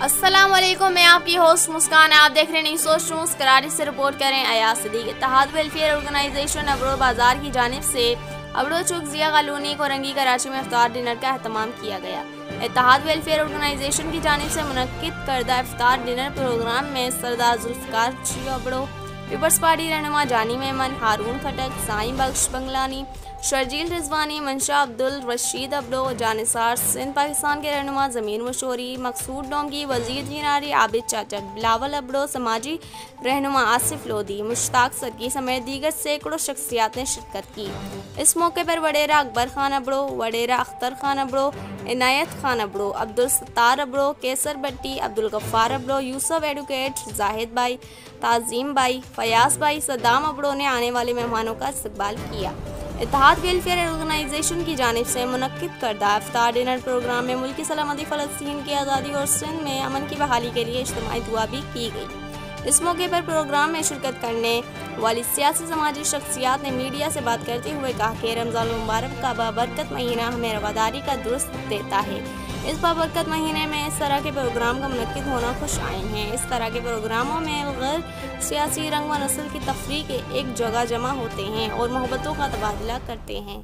अस्सलाम वालेकुम, मैं आपकी होस्ट मुस्कान। आप देख रहे हैं न्यूज़ न्यूज़। कराची से रिपोर्ट करें अयाज सिद्दीक। इत्तेहाद वेलफेयर ऑर्गेनाइजेशन अबड़ो बाजार की जानिब से अबड़ो चौक जिया कॉलोनी कोरंगी कराची में इफ्तार डिनर का अहतमाम किया गया। इत्तेहाद वेलफेयर ऑर्गेनाइजेशन की जानिब से मुनक्किद करदा इफ्तार डिनर प्रोग्राम में सरदार जुल्फ़िकार जिया अबड़ो, पीपल्स पार्टी रहनुमा जानी मेमन, हारून खटक, साईं बख्श बंगलानी, शर्जील रिजवानी, मंशा अब्दुल रशीद अबड़ो, जानिसार सिंध पाकिस्तान के रहनुमा ज़मीर मशहूरी, मकसूद डोंगी, वजीर जीनारी, आबिद चाचा, बिलावल अबड़ो, समाजी रहनुमा आसिफ लोधी, मुश्ताक सदकी समेत दीगर सैकड़ों शख्सियात ने शिरकत की। इस मौके पर वडेरा अकबर खान अबड़ो, वडेरा अख्तर खान अबड़ो, इनायत खान अबड़ो, अब्दुल सत्तार अबड़ो, केसर भट्टी, अब्दुल गफ्फार अबड़ो, यूसुफ एडवोकेट, जाहिद भाई, ताजीम भाई, फयाज भाई, सद्दाम अबड़ो ने आने वाले मेहमानों का इस्तकबाल किया। इत्तेहाद वेलफेयर ऑर्गेनाइजेशन की जानिब से मुनक्किद करदा इफ्तार डिनर प्रोग्राम में मुल्की सलामती, फ़लस्तीन की आज़ादी और सिंध में अमन की बहाली के लिए इज्तिमाई दुआ भी की गई। इस मौके पर प्रोग्राम में शिरकत करने वाली सियासी समाजी शख्सियात ने मीडिया से बात करते हुए कहा कि रमज़ान मुबारक का बाबरकत महीना हमें रवादारी का दुरुस्त देता है। इस बाबरकत महीने में इस तरह के प्रोग्राम का मुनक्किद होना खुश आइन है। इस तरह के प्रोग्रामों में गैर सियासी रंग व नस्ल की तफरीक एक जगह जमा होते हैं और मोहब्बतों का तबादला करते हैं।